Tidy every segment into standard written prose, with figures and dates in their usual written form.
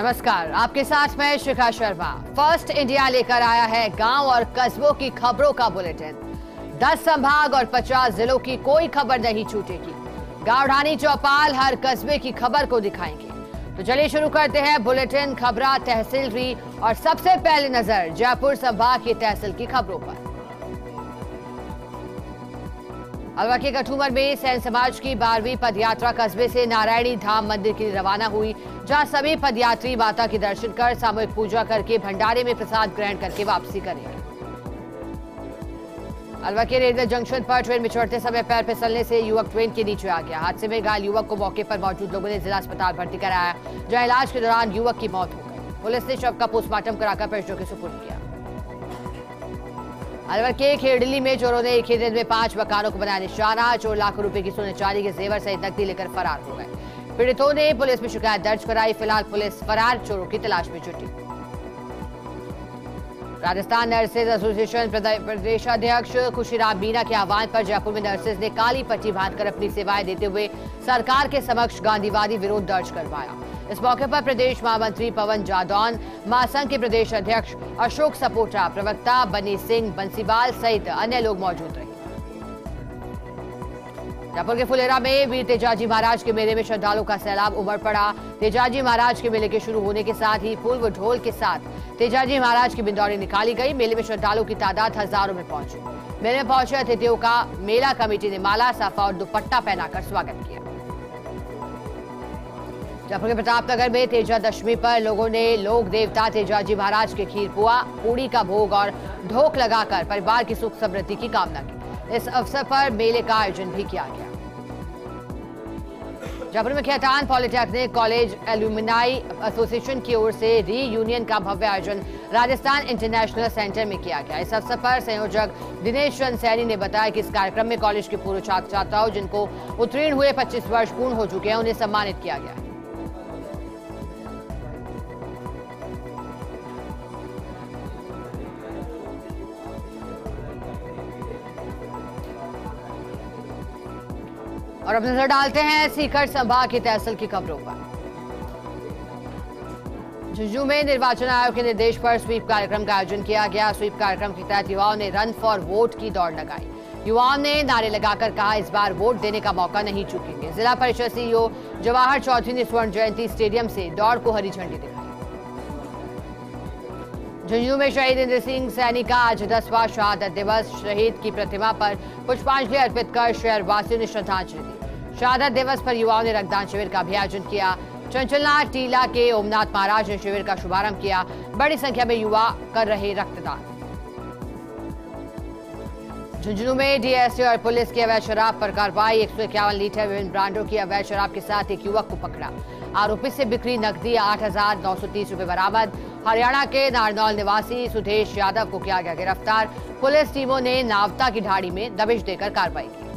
नमस्कार, आपके साथ मैं शिखा शर्मा। फर्स्ट इंडिया लेकर आया है गांव और कस्बों की खबरों का बुलेटिन। 10 संभाग और 50 जिलों की कोई खबर नहीं छूटेगी। गांव ढाणी चौपाल हर कस्बे की खबर को दिखाएंगे। तो चलिए शुरू करते हैं बुलेटिन खबरा तहसीलरी और सबसे पहले नजर जयपुर संभाग की तहसील की खबरों पर। अलवर के कठूमर में सैन समाज की 12वीं पदयात्रा कस्बे से नारायणी धाम मंदिर के लिए रवाना हुई, जहां सभी पदयात्री माता के दर्शन कर सामूहिक पूजा करके भंडारे में प्रसाद ग्रहण करके वापसी करेंगे। अलवर के रेलवे जंक्शन पर ट्रेन में चढ़ते समय पैर फिसलने से युवक ट्रेन के नीचे आ गया। हादसे में घायल युवक को मौके पर मौजूद लोगों ने जिला अस्पताल भर्ती कराया, जहां इलाज के दौरान युवक की मौत हो गई। पुलिस ने शव का पोस्टमार्टम कराकर परिजनों के सुपुर्द किया। अलवर के खेड़ली में चोरों ने एक ही दिन में 5 मकानों को बनाया निशाना। चोर लाखों रुपए की सोने चांदी के जेवर सहित नकदी लेकर फरार हो गए। पीड़ितों ने पुलिस में शिकायत दर्ज कराई। फिलहाल पुलिस फरार चोरों की तलाश में जुटी। राजस्थान नर्सेज एसोसिएशन प्रदेशाध्यक्ष खुशीराम मीणा के आह्वान पर जयपुर में नर्सेज ने काली पट्टी बांधकर अपनी सेवाएं देते हुए सरकार के समक्ष गांधीवादी विरोध दर्ज करवाया। इस मौके पर प्रदेश महामंत्री पवन जादौन, महासंघ के प्रदेश अध्यक्ष अशोक सपोटा, प्रवक्ता बनी सिंह बंसीवाल सहित अन्य लोग मौजूद रहे। जयपुर के फुलेरा में वीर तेजाजी महाराज के मेले में श्रद्धालुओं का सैलाब उमड़ पड़ा। तेजाजी महाराज के मेले के शुरू होने के साथ ही फूल व ढोल के साथ तेजाजी महाराज की बिंदौरी निकाली गई। मेले में श्रद्धालुओं की तादाद हजारों में पहुंची। मेले में पहुंचे अतिथियों का मेला कमेटी ने माला, साफा और दुपट्टा पहनाकर स्वागत किया। जयपुर के प्रतापनगर में तेजा दशमी पर लोगों ने लोक देवता तेजाजी महाराज के खीर पुआ, पूड़ी का भोग और ढोक लगाकर परिवार की सुख समृद्धि की कामना की। इस अवसर पर मेले का आयोजन भी किया गया। जयपुर में Khetan polytechnic college alumni association की ओर से रीयूनियन का भव्य आयोजन राजस्थान इंटरनेशनल सेंटर में किया गया। इस अवसर पर संयोजक दिनेश चंद सैनी ने बताया कि इस कार्यक्रम में कॉलेज के पूर्व छात्र छात्राओं जिनको उत्तीर्ण हुए 25 वर्ष पूर्ण हो चुके हैं, उन्हें सम्मानित किया गया। और अब नजर डालते हैं सीकर संभाग की तहसील की खबरों पर। झुंझुनू में निर्वाचन आयोग के निर्देश पर स्वीप कार्यक्रम का आयोजन किया गया। स्वीप कार्यक्रम के तहत युवाओं ने रन फॉर वोट की दौड़ लगाई। युवाओं ने नारे लगाकर कहा, इस बार वोट देने का मौका नहीं चूकेंगे। जिला परिषद सीईओ जवाहर चौधरी ने स्वर्ण जयंती स्टेडियम से दौड़ को हरी झंडी दिखाई। झुंझुनू में शहीद इंद्र सिंह सैनी का आज 10वां शहादत दिवस। शहीद की प्रतिमा पर पुष्पांजलि अर्पित कर शहरवासियों ने श्रद्धांजलि दी। शहादत दिवस पर युवाओं ने रक्तदान शिविर का भी आयोजन किया। चंचलनाथ टीला के ओमनाथ महाराज ने शिविर का शुभारंभ किया। बड़ी संख्या में युवा कर रहे रक्तदान। झुंझुनू में डीएसए और पुलिस की अवैध शराब पर कार्रवाई। 151 लीटर विभिन्न ब्रांडों की अवैध शराब के साथ एक युवक को पकड़ा। आरोपी से बिक्री नकदी 8,930 रुपए बरामद। हरियाणा के नारनौल निवासी सुधेश यादव को किया गया गिरफ्तार। पुलिस टीमों ने नावता की ढाणी में दबिश देकर कार्रवाई की।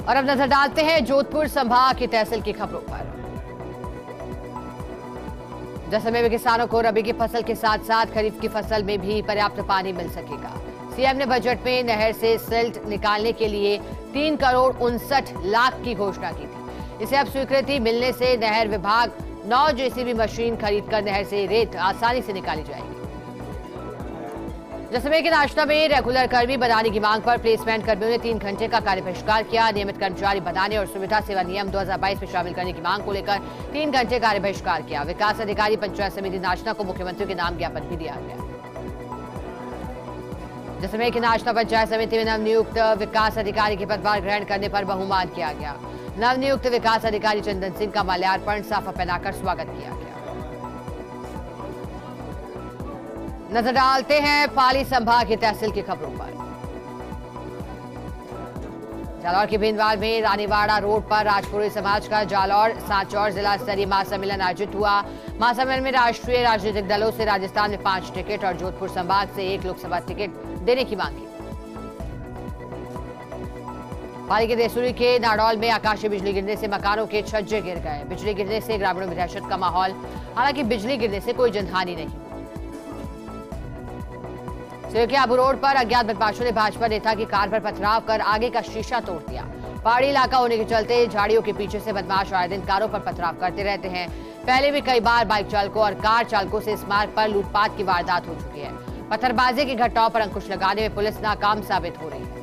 और अब नजर डालते हैं जोधपुर संभाग की तहसील की खबरों पर। जैसलमेर में किसानों को रबी की फसल के साथ साथ खरीफ की फसल में भी पर्याप्त पानी मिल सकेगा। सीएम ने बजट में नहर से सिल्ट निकालने के लिए 3 करोड़ 59 लाख की घोषणा की थी। इसे अब स्वीकृति मिलने से नहर विभाग 9 जेसीबी मशीन खरीदकर नहर से रेत आसानी से निकाली जाएगी। जैसलमेर के नाश्ता में रेगुलर कर्मी बनाने की मांग पर प्लेसमेंट कर्मियों ने 3 घंटे का कार्य बहिष्कार किया। नियमित कर्मचारी बनाने और सुविधा सेवा नियम 2022 में शामिल करने की मांग को लेकर 3 घंटे कार्य बहिष्कार किया। विकास अधिकारी पंचायत समिति नाश्ता को मुख्यमंत्री के नाम ज्ञापन भी दिया गया। जैसलमेर की नाश्ता पंचायत समिति में नवनियुक्त विकास अधिकारी के पदभार ग्रहण करने पर बहुमान किया गया। नवनियुक्त विकास अधिकारी चंदन सिंह का माल्यार्पण साफा पहनाकर स्वागत किया गया। नजर डालते हैं पाली संभाग की तहसील की खबरों पर। जालौर के भिंदवाल में रानीवाड़ा रोड पर राजपुरी समाज का जालौर सांचौर जिला स्तरीय महासम्मेलन आयोजित हुआ। महासम्मेलन में राष्ट्रीय राजनीतिक दलों से राजस्थान में 5 टिकट और जोधपुर संभाग से 1 लोकसभा टिकट देने की मांग की। पाली के देसुरी के नाडौल में आकाशीय बिजली गिरने से मकानों के छज्जे गिर गए। बिजली गिरने से ग्रामीणों में दहशत का माहौल, हालांकि बिजली गिरने से कोई जनहानि नहीं। सिरों के आबू रोड पर अज्ञात बदमाशों ने भाजपा नेता की कार पर पथराव कर आगे का शीशा तोड़ दिया। पहाड़ी इलाका होने के चलते झाड़ियों के पीछे से बदमाश आए दिन कारों पर पथराव करते रहते हैं। पहले भी कई बार बाइक चालकों और कार चालकों से इस मार्ग पर लूटपाट की वारदात हो चुकी है। पत्थरबाजी की घटनाओं पर अंकुश लगाने में पुलिस नाकाम साबित हो रही है।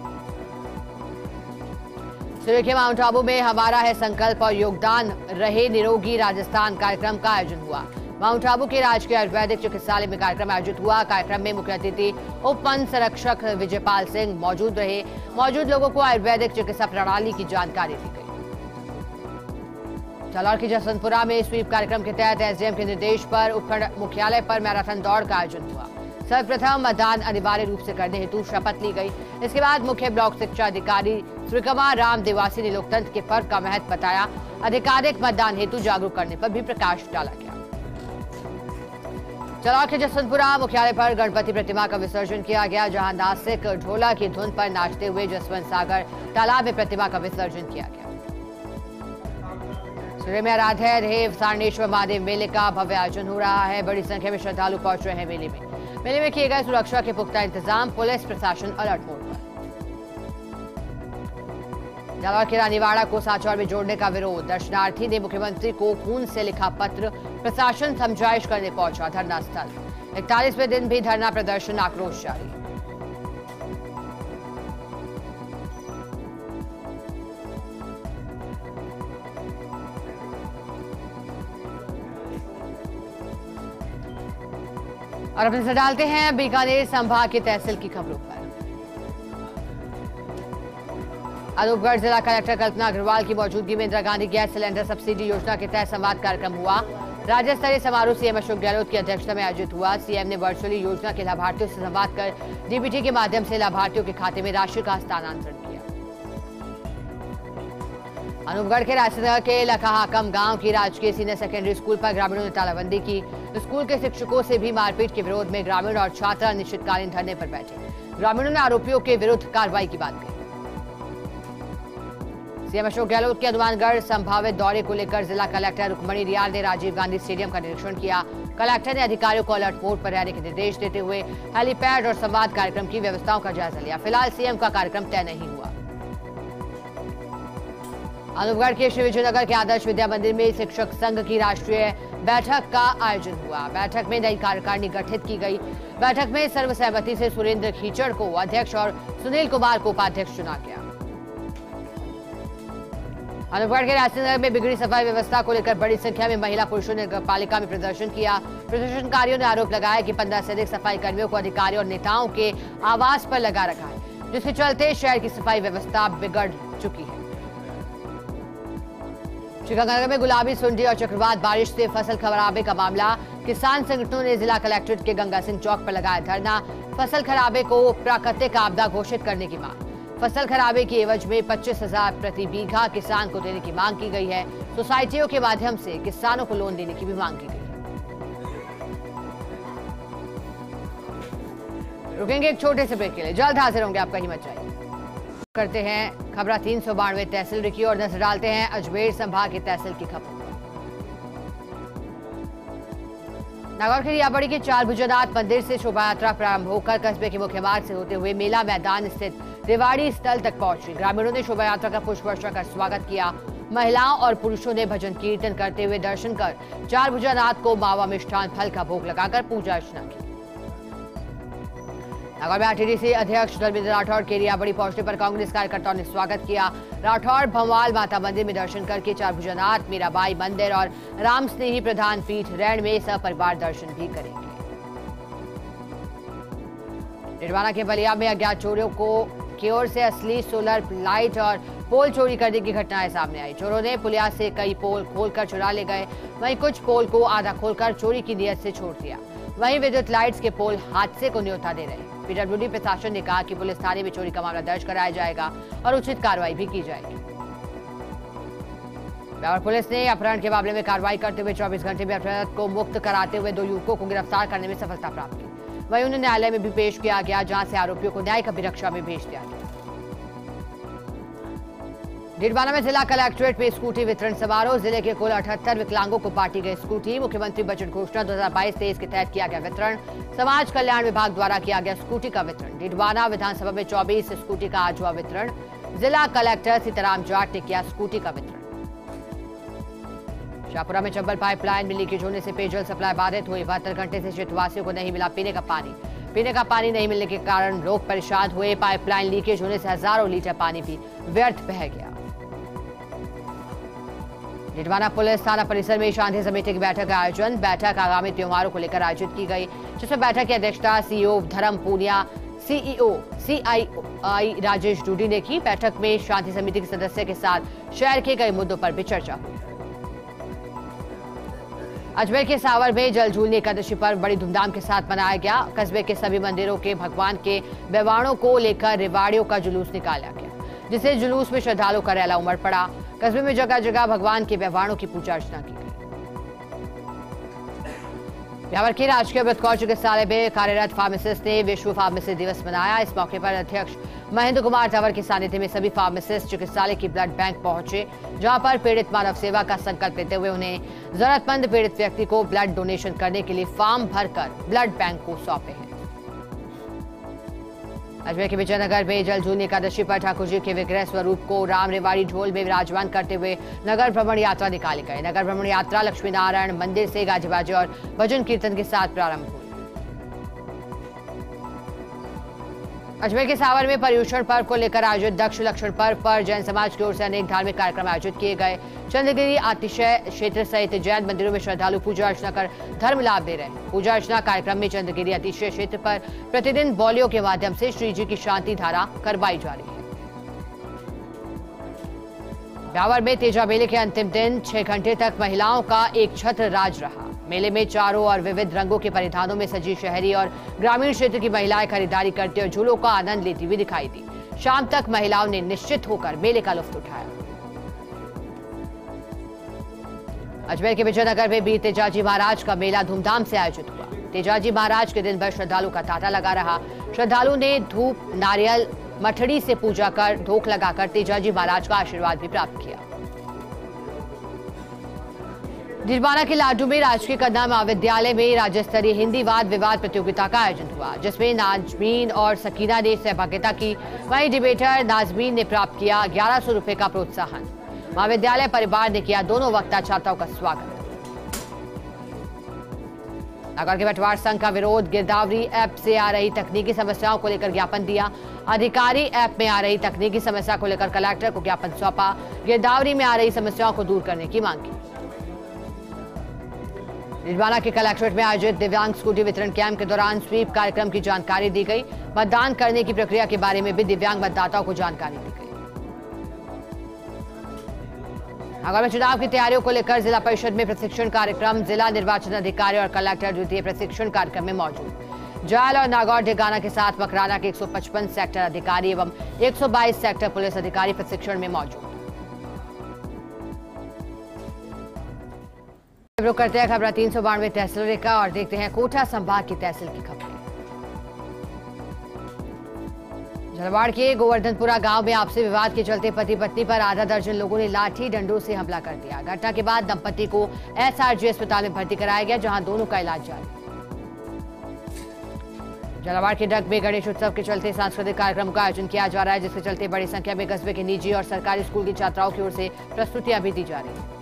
सुरेखे माउंट आबू में हमारा है संकल्प और योगदान रहे निरोगी राजस्थान कार्यक्रम का आयोजन हुआ। माउंट आबू के राजकीय आयुर्वेदिक चिकित्सालय में कार्यक्रम आयोजित हुआ। कार्यक्रम में मुख्य अतिथि उप वन संरक्षक विजयपाल सिंह मौजूद रहे। मौजूद लोगों को आयुर्वेदिक चिकित्सा प्रणाली की जानकारी दी गई। जालौर के जसवंतपुरा में स्वीप कार्यक्रम के तहत एसडीएम के निर्देश पर उपखंड मुख्यालय पर मैराथन दौड़ का आयोजन हुआ। सर्वप्रथम मतदान अनिवार्य रूप से करने हेतु शपथ ली गई। इसके बाद मुख्य ब्लॉक शिक्षा अधिकारी श्रीकुमार राम देवासी ने लोकतंत्र के पर्व का महत्व बताया। अधिकारिक मतदान हेतु जागरूक करने पर भी प्रकाश डाला गया। जालौर के जसवंतपुरा मुख्यालय पर गणपति प्रतिमा का विसर्जन किया गया, जहां नासिक ढोला की धुन पर नाचते हुए जसवंत सागर तालाब में प्रतिमा का विसर्जन किया गया। सूर्य में आराध्य रहे सारणेश्वर महादेव मेले का भव्य आयोजन हो रहा है। बड़ी संख्या में श्रद्धालु पहुंच रहे हैं मेले में। मेले में किए गए सुरक्षा के पुख्ता इंतजाम, पुलिस प्रशासन अलर्ट मोड पर। जालौर के रानीवाड़ा को सांचौर में जोड़ने का विरोध। दर्शनार्थी ने मुख्यमंत्री को खून से लिखा पत्र, प्रशासन समझाइश करने पहुंचा धरना स्थल। 41वें दिन भी धरना प्रदर्शन, आक्रोश जारी। और अपने से डालते हैं बीकानेर संभाग की तहसील की खबरों पर। अनूपगढ़ जिला कलेक्टर कल्पना अग्रवाल की मौजूदगी में Indira Gandhi gas cylinder subsidy योजना के तहत संवाद कार्यक्रम हुआ। राज्य स्तरीय समारोह सीएम अशोक गहलोत की अध्यक्षता में आयोजित हुआ। सीएम ने वर्चुअली योजना के लाभार्थियों से संवाद कर डीबीटी के माध्यम से लाभार्थियों के खाते में राशि का हस्तांतरण किया। अनूपगढ़ के राजनगर के लखाहाकम गांव की राजकीय सीनियर सेकेंडरी स्कूल पर ग्रामीणों ने तालाबंदी की। स्कूल के शिक्षकों से भी मारपीट के विरोध में ग्रामीण और छात्र अनिश्चितकालीन धरने पर बैठे। ग्रामीणों ने आरोपियों के विरुद्ध कार्रवाई की बात कही। सीएम अशोक गहलोत के हनुमानगढ़ संभावित दौरे को लेकर जिला कलेक्टर रुक्मणी रियाल ने राजीव गांधी स्टेडियम का निरीक्षण किया। कलेक्टर ने अधिकारियों को अलर्ट मोड पर रहने के निर्देश देते हुए हेलीपैड और संवाद कार्यक्रम की व्यवस्थाओं का जायजा लिया। फिलहाल सीएम का कार्यक्रम तय नहीं हुआ। अनूपगढ़ के श्री विजयनगर के आदर्श विद्या मंदिर में शिक्षक संघ की राष्ट्रीय बैठक का आयोजन हुआ। बैठक में नई कार्यकारिणी गठित की गई। बैठक में सर्वसहमति से सुरेंद्र खीचड़ को अध्यक्ष और सुनील कुमार को उपाध्यक्ष चुना गया। अनूपगढ़ के राजनगर में बिगड़ी सफाई व्यवस्था को लेकर बड़ी संख्या में महिला पुरुषों ने नगर पालिका में प्रदर्शन किया। प्रदर्शनकारियों ने आरोप लगाया कि 15 से अधिक सफाई कर्मियों को अधिकारियों और नेताओं के आवास पर लगा रखा है, जिसके चलते शहर की सफाई व्यवस्था बिगड़ चुकी है। श्रीगंगानगर में गुलाबी सुंडी और चक्रवात बारिश से फसल खराबे का मामला। किसान संगठनों ने जिला कलेक्ट्रेट के गंगा सिंह चौक पर लगाया धरना। फसल खराबे को प्राकृतिक आपदा घोषित करने की मांग। फसल खराबे की एवज में 25,000 प्रति बीघा किसान को देने की मांग की गई है। सोसाइटियों के माध्यम से किसानों को लोन देने की भी मांग की गई है। रुकेंगे एक छोटे से ब्रेक के लिए, जल्द हाजिर होंगे, आपका हिम्मत चाहिए। करते हैं खबरा 392 तहसील की और नजर डालते हैं अजमेर संभाग की तहसील की खबरों पर। नागौर के रियाबड़ी के चार भुजनाथ मंदिर से शोभा यात्रा प्रारंभ होकर कस्बे के मुख्य मार्ग से होते हुए मेला मैदान स्थित रेवाड़ी स्थल तक पहुंची। ग्रामीणों ने शोभा यात्रा का पुष्प वर्षा कर स्वागत किया। महिलाओं और पुरुषों ने भजन कीर्तन करते हुए दर्शन कर चार भुजनाथ को मावा मिष्ठान फल का भोग लगाकर पूजा अर्चना की। नागौर में आरटीडीसी अध्यक्ष धर्मेंद्र राठौड़ के रियाबड़ी पहुंचने पर कांग्रेस कार्यकर्ताओं ने स्वागत किया। राठौड़ भंवाल माता मंदिर में दर्शन करके चार भुजनाथ, मीराबाई मंदिर और राम स्नेही प्रधान पीठ रैण में सपरिवार दर्शन भी करेंगे। निर्वाणा के बलिया में अज्ञात चोरों की ओर से असली सोलर लाइट और पोल चोरी करने की घटनाएं सामने आई। चोरों ने पुलिया से कई पोल खोलकर चुरा ले गए, वहीं कुछ पोल को आधा खोलकर चोरी की नियत से छोड़ दिया। वहीं विद्युत लाइट्स के पोल हादसे को न्योता दे रहे। पीडब्ल्यूडी प्रशासन ने कहा कि पुलिस थाने में चोरी का मामला दर्ज कराया जाएगा और उचित कार्रवाई भी की जाएगी। ब्यावर पुलिस ने अपहरण के मामले में कार्रवाई करते हुए 24 घंटे में अपहरण को मुक्त कराते हुए 2 युवकों को गिरफ्तार करने में सफलता प्राप्त की। वहीं उन्हें न्यायालय में भी पेश किया गया, जहां से आरोपियों को न्यायिक अभिरक्षा में भेज दिया गया। डीडवाना में जिला कलेक्ट्रेट में स्कूटी वितरण समारोह। जिले के कुल 78 विकलांगों को बांटी गई स्कूटी। मुख्यमंत्री बजट घोषणा 2022-23 के तहत किया गया वितरण। समाज कल्याण विभाग द्वारा किया गया स्कूटी का वितरण। डीडवाना विधानसभा में 24 स्कूटी का आज हुआ वितरण। जिला कलेक्टर सीताराम जाट ने किया स्कूटी का वितरण। शाहपुरा में चंबल पाइपलाइन में लीकेज होने से पेयजल सप्लाई बाधित हुई। 72 घंटे से क्षेत्रवासियों को नहीं मिला पीने का पानी। पीने का पानी नहीं मिलने के कारण लोग परेशान हुए। पाइपलाइन लीकेज होने से हजारों लीटर पानी भी व्यर्थ बह गया। डिडवाना पुलिस थाना परिसर में शांति समिति की बैठक का आयोजन। बैठक आगामी त्योहारों को लेकर आयोजित की गई, जिसमें बैठक की अध्यक्षता सीईओ धर्म पूनिया, सीईओ सीआईआई राजेश डूडी ने की। बैठक में शांति समिति के सदस्य के साथ शहर के कई मुद्दों पर भी चर्चा हुई। अजमेर के सावर में जल झूलनी एकादशी पर्व बड़ी धूमधाम के साथ मनाया गया। कस्बे के सभी मंदिरों के भगवान के बेवाणों को लेकर रेवाड़ियों का जुलूस निकाला गया, जिससे जुलूस में श्रद्धालुओं का रैला उमड़ पड़ा। कस्बे में जगह जगह भगवान के बेवाणों की पूजा अर्चना की गई। ब्यावर के राजकीय बतकौर चिकित्सालय में कार्यरत फार्मासिस्ट ने विश्व फार्मेसी दिवस मनाया। इस मौके पर अध्यक्ष महेंद्र कुमार तंवर के सानिध्य में सभी फार्मासिस्ट चिकित्सालय की ब्लड बैंक पहुंचे, जहां पर पीड़ित मानव सेवा का संकल्प लेते हुए उन्हें जरूरतमंद पीड़ित व्यक्ति को ब्लड डोनेशन करने के लिए फॉर्म भरकर ब्लड बैंक को सौंपे हैं। अजमेर के विजयनगर में जल झूलनी एकादशी पर ठाकुर जी के विग्रह स्वरूप को राम रेवाड़ी ढोल में विराजमान करते हुए नगर भ्रमण यात्रा निकाली गई। नगर भ्रमण यात्रा लक्ष्मी नारायण मंदिर से गाजे बाजे और भजन कीर्तन के साथ प्रारंभ हुई। अजमेर के सावर में पर्युषण पर्व को लेकर आयोजित दक्ष लक्षण पर्व पर जैन समाज की ओर से अनेक धार्मिक कार्यक्रम आयोजित किए गए। चंद्रगिरी अतिशय क्षेत्र सहित जैन मंदिरों में श्रद्धालु पूजा अर्चना कर धर्म लाभ ले रहे हैं। पूजा अर्चना कार्यक्रम में चंद्रगिरी अतिशय क्षेत्र पर प्रतिदिन बौलियों के माध्यम से श्री जी की शांति धारा करवाई जा रही है। ब्यावर में तेजा मेले के अंतिम दिन 6 घंटे तक महिलाओं का एक छत्र राज रहा। मेले में चारों और विविध रंगों के परिधानों में सजी शहरी और ग्रामीण क्षेत्र की महिलाएं खरीदारी करती और झूलों का आनंद लेती हुई दिखाई दी। शाम तक महिलाओं ने निश्चित होकर मेले का लुत्फ उठाया। अजमेर के विजयनगर में भी तेजाजी महाराज का मेला धूमधाम से आयोजित हुआ। तेजाजी महाराज के दिन भर श्रद्धालु का तांता लगा रहा। श्रद्धालु ने धूप, नारियल, मठड़ी से पूजा कर धोख लगाकर तेजाजी महाराज का आशीर्वाद भी प्राप्त किया। डिडवाना के लाडू में राजकीय कन्या महाविद्यालय में राज्य स्तरीय हिंदी वाद विवाद प्रतियोगिता का आयोजन हुआ, जिसमें नाजमीन और सकीना ने सहभागिता की। वहीं डिबेटर नाजमीन ने प्राप्त किया 1100 रुपए का प्रोत्साहन। महाविद्यालय परिवार ने किया दोनों वक्ता छात्राओं का स्वागत। नागौर के बटवार संघ का विरोध। गिरदावरी ऐप से आ रही तकनीकी समस्याओं को लेकर ज्ञापन दिया। अधिकारी ऐप में आ रही तकनीकी समस्या को लेकर कलेक्टर को ज्ञापन सौंपा। गिरदावरी में आ रही समस्याओं को दूर करने की मांग की। डिडवाना के कलेक्ट्रेट में आयोजित दिव्यांग स्कूटी वितरण कैंप के दौरान स्वीप कार्यक्रम की जानकारी दी गई। मतदान करने की प्रक्रिया के बारे में भी दिव्यांग मतदाताओं को जानकारी दी गई। आगामी चुनाव की तैयारियों को लेकर जिला परिषद में प्रशिक्षण कार्यक्रम। जिला निर्वाचन अधिकारी और कलेक्टर द्वितीय प्रशिक्षण कार्यक्रम में मौजूद। जायल और नागौर डेगाना के साथ मकराना के 155 सेक्टर अधिकारी एवं 122 सेक्टर पुलिस अधिकारी प्रशिक्षण में मौजूद। रुक करते हैं खबर 392 तहसील का और देखते हैं कोटा संभाग की तहसील की खबरें। झालावाड़ के गोवर्धनपुरा गांव में आपसी विवाद के चलते पति पत्नी पर आधा दर्जन लोगों ने लाठी डंडों से हमला कर दिया। घटना के बाद दंपति को एसआरजी अस्पताल में भर्ती कराया गया, जहां दोनों का इलाज जारी। झालावाड़ के डग में गणेश उत्सव के चलते सांस्कृतिक कार्यक्रम का आयोजन किया जा रहा है, जिसके चलते बड़ी संख्या में कस्बे के निजी और सरकारी स्कूल की छात्राओं की ओर से प्रस्तुतियां भी दी जा रही है।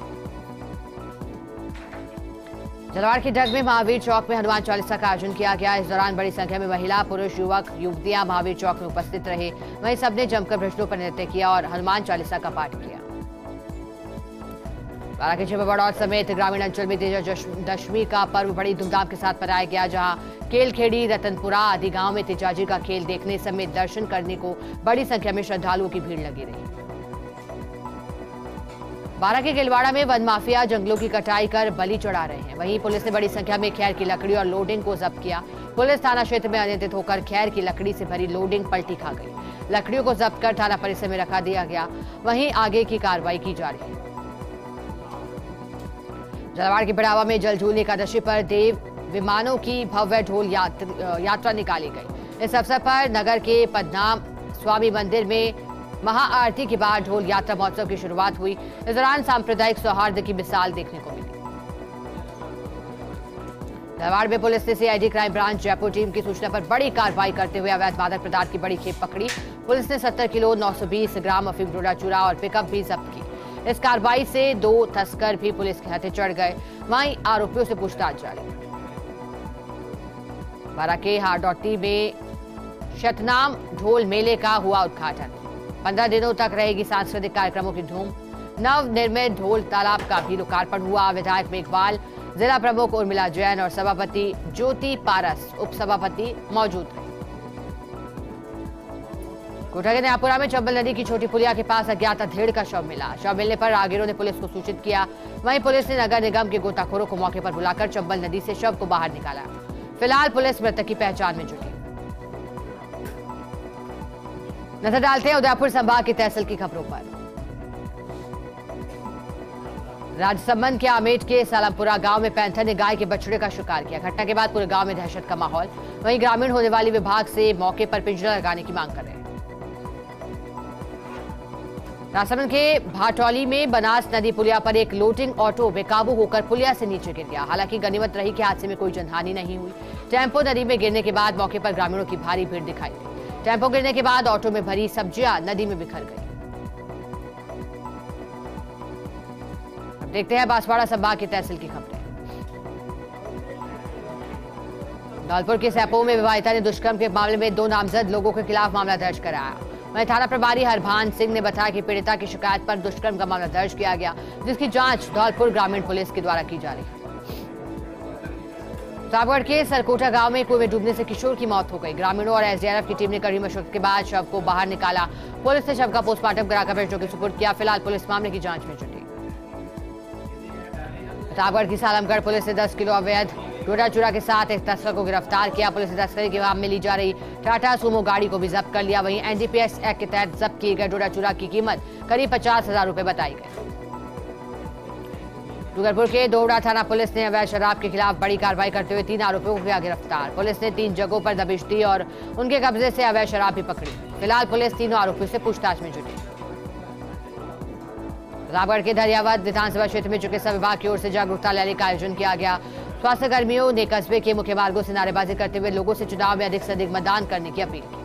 झालावाड़ के डग में महावीर चौक में हनुमान चालीसा का आयोजन किया गया। इस दौरान बड़ी संख्या में महिला, पुरुष, युवक, युवतियां महावीर चौक में उपस्थित रहे। वहीं सबने जमकर भजनों पर नृत्य किया और हनुमान चालीसा का पाठ किया। बारां के बड़ौद समेत ग्रामीण अंचल में तेजादशमी का पर्व बड़ी धूमधाम के साथ मनाया गया, जहां केलखेड़ी, रतनपुरा आदि गांव में तेजाजी का खेल देखने समेत दर्शन करने को बड़ी संख्या में श्रद्धालुओं की भीड़ लगी रही। बारां के गिलवाड़ा में वन माफिया जंगलों की कटाई कर बलि चढ़ा रहे हैं। वहीं पुलिस ने बड़ी संख्या में खैर की लकड़ी और लोडिंग को जब्त किया। पुलिस थाना क्षेत्र में अनियंत्रित होकर खैर की लकड़ी से भरी लोडिंग पलटी खा गई। लकड़ियों को जब्त कर थाना परिसर में रखा दिया गया। वहीं आगे की कार्रवाई की जा रही है। झालावाड़ के बिड़ावा में जल झूलनी एकादशी पर देव विमानों की भव्य ढोल यात्रा निकाली गई। इस अवसर पर नगर के पद्मनाभ स्वामी मंदिर में महाआरती के बाद ढोल यात्रा महोत्सव की शुरुआत हुई। इस दौरान सांप्रदायिक सौहार्द की मिसाल देखने को मिली। धारवाड़ में पुलिस ने CID crime branch Jaipur team की सूचना पर बड़ी कार्रवाई करते हुए अवैध मादक पदार्थ की बड़ी खेप पकड़ी। पुलिस ने 70 किलो 920 ग्राम अफीम डोडा चूरा और पिकअप भी जब्त की। इस कार्रवाई से 2 तस्कर भी पुलिस के हथे चढ़ गए। वहीं आरोपियों से पूछताछ जारी। बारां के हारडौटी में शतनाम ढोल मेले का हुआ उद्घाटन। 15 दिनों तक रहेगी सांस्कृतिक कार्यक्रमों की धूम। नव निर्मित ढोल तालाब का भी लोकार्पण हुआ। विधायक मेघवाल, जिला प्रमुख उर्मिला जैन और सभापति ज्योति पारस उप सभापति मौजूद रहे। कोटा के नयापुरा में चंबल नदी की छोटी पुलिया के पास अज्ञात अधेड़ का शव मिला। शव मिलने पर राहगीरों ने पुलिस को सूचित किया। वहीं पुलिस ने नगर निगम के गोताखोरों को मौके पर बुलाकर चंबल नदी से शव को बाहर निकाला। फिलहाल पुलिस मृतक की पहचान में जुटी। नजर डालते हैं उदयपुर संभाग की तहसील की खबरों पर। राजसमंद के आमेट के सालमपुरा गांव में पैंथर ने गाय के बछड़े का शिकार किया। घटना के बाद पूरे गांव में दहशत का माहौल। वहीं ग्रामीण होने वाली विभाग से मौके पर पिंजरा लगाने की मांग कर रहे हैं। राजसमंद के भाटौली में बनास नदी पुलिया पर एक लोडिंग ऑटो बेकाबू होकर पुलिया से नीचे गिर गया। हालांकि गनीमत रही कि हादसे में कोई जनहानि नहीं हुई। टेम्पो नदी में गिरने के बाद मौके पर ग्रामीणों की भारी भीड़ दिखाई दी। टेम्पो गिरने के बाद ऑटो में भरी सब्जियां नदी में बिखर गई। अब देखते हैं बांसवाड़ा संभाग की तहसील की खबरें। धौलपुर के सैपो में विवाहिता ने दुष्कर्म के मामले में 2 नामजद लोगों के खिलाफ मामला दर्ज कराया। वहीं थाना प्रभारी हरभान सिंह ने बताया कि पीड़िता की शिकायत पर दुष्कर्म का मामला दर्ज किया गया, जिसकी जांच धौलपुर ग्रामीण पुलिस के द्वारा की जा रही है। प्रतापगढ़ के सरकोटा गांव में कुएं में डूबने से किशोर की मौत हो गई। ग्रामीणों और एसडीआरएफ की टीम ने कड़ी मशक्कत के बाद शव को बाहर निकाला। पुलिस ने शव का पोस्टमार्टम कराकर परिजनों के सुपुर्द किया। फिलहाल पुलिस मामले की जांच में जुटी। प्रतापगढ़ की सालमगढ़ पुलिस ने 10 किलो अवैध डोडा चूरा के साथ एक तस्कर को गिरफ्तार किया। पुलिस ने तस्करी के मामले में ली जा रही टाटा सूमो गाड़ी को भी जब्त कर लिया। वहीं एनडीपीएस एक्ट के तहत जब्त किए गए डोडा चूरा की कीमत करीब 50,000 रुपए बताई गई। डूंगरपुर के दोहरा थाना पुलिस ने अवैध शराब के खिलाफ बड़ी कार्रवाई करते हुए 3 आरोपियों को किया गिरफ्तार। पुलिस ने 3 जगहों पर दबिश दी और उनके कब्जे से अवैध शराब भी पकड़ी। फिलहाल पुलिस तीनों आरोपियों से पूछताछ में जुटी। प्रतापगढ़ के धरियावद विधानसभा क्षेत्र में चिकित्सा विभाग की ओर से जागरूकता रैली का आयोजन किया गया। स्वास्थ्य कर्मियों ने कस्बे के मुख्य मार्गों से नारेबाजी करते हुए लोगों से चुनाव में अधिक से अधिक मतदान करने की अपील की।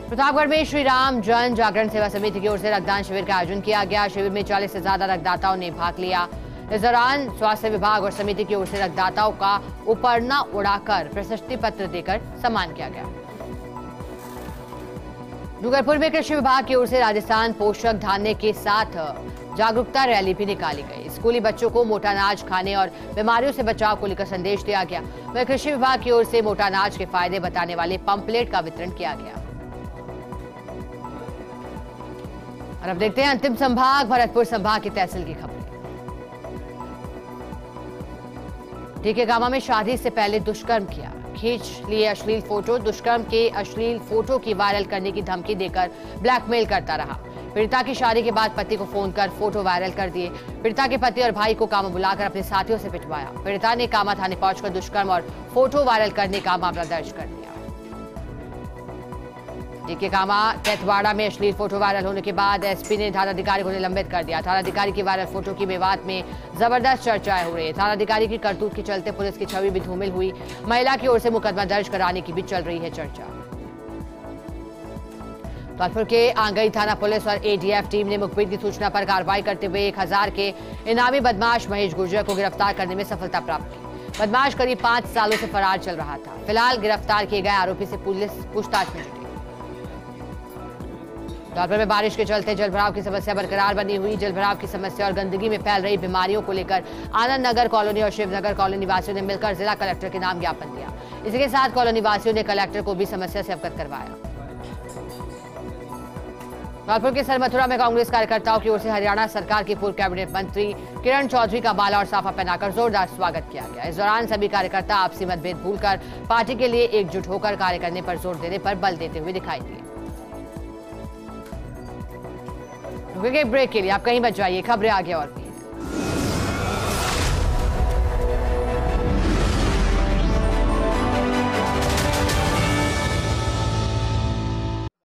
प्रतापगढ़ में श्री राम जन जागरण सेवा समिति की ओर से रक्तदान शिविर का आयोजन किया गया। शिविर में 40 से ज्यादा रक्तदाताओं ने भाग लिया। इस दौरान स्वास्थ्य विभाग और समिति की ओर से रक्तदाताओं का उपरना उड़ाकर प्रशस्ति पत्र देकर सम्मान किया गया। डूंगरपुर में कृषि विभाग की ओर से राजस्थान पोषक धान्य के साथ जागरूकता रैली भी निकाली गई। स्कूली बच्चों को मोटा अनाज खाने और बीमारियों से बचाव को लेकर संदेश दिया गया। वहीं कृषि विभाग की ओर से मोटा अनाज के फायदे बताने वाले पंपलेट का वितरण किया गया। और अब देखते हैं अंतिम संभाग भरतपुर संभाग की तहसील की खबरें। टीकेगामा में शादी से पहले दुष्कर्म किया, खींच लिए अश्लील फोटो। दुष्कर्म के अश्लील फोटो की वायरल करने की धमकी देकर ब्लैकमेल करता रहा। पीड़िता की शादी के बाद पति को फोन कर फोटो वायरल कर दिए। पीड़िता के पति और भाई को कामा बुलाकर अपने साथियों से पिटवाया। पीड़िता ने कामा थाने पहुंचकर दुष्कर्म और फोटो वायरल करने का मामला दर्ज कर लिया। टीकेगामा कैथवाड़ा में अश्लील फोटो वायरल होने के बाद एसपी ने थानाधिकारी को निलंबित कर दिया। थानाधिकारी की वायरल फोटो की विवाद में जबरदस्त चर्चाएं हो रही है। थानाधिकारी की करतूत के चलते पुलिस की छवि भी धूमिल हुई। महिला की ओर से मुकदमा दर्ज कराने की भी चल रही है चर्चा। धौलपुर के आंगई थाना पुलिस और एडीएफ टीम ने मुखबिर की सूचना पर कार्रवाई करते हुए 1000 के इनामी बदमाश महेश गुर्जर को गिरफ्तार करने में सफलता प्राप्त की। बदमाश करीब 5 सालों से फरार चल रहा था। फिलहाल गिरफ्तार किए गए आरोपी से पुलिस पूछताछ में जुटी। धौलपुर में बारिश के चलते जलभराव की समस्या बरकरार बनी हुई। जलभराव की समस्या और गंदगी में फैल रही बीमारियों को लेकर आनंद नगर कॉलोनी और शिवनगर कॉलोनी निवासियों ने मिलकर जिला कलेक्टर के नाम ज्ञापन दिया। इसी के साथ कॉलोनी वासियों ने कलेक्टर को भी समस्या से अवगत करवाया। धौलपुर के सरमथुरा में कांग्रेस कार्यकर्ताओं की ओर से हरियाणा सरकार के पूर्व कैबिनेट मंत्री किरण चौधरी का माला और साफा पहनाकर जोरदार स्वागत किया गया। इस दौरान सभी कार्यकर्ता आपसी मतभेद भूलकर पार्टी के लिए एकजुट होकर कार्य करने पर जोर देने पर बल देते हुए दिखाई दिए। रुकेंगे ब्रेक के लिए, आप कहीं मत जाइए, खबरें आगे और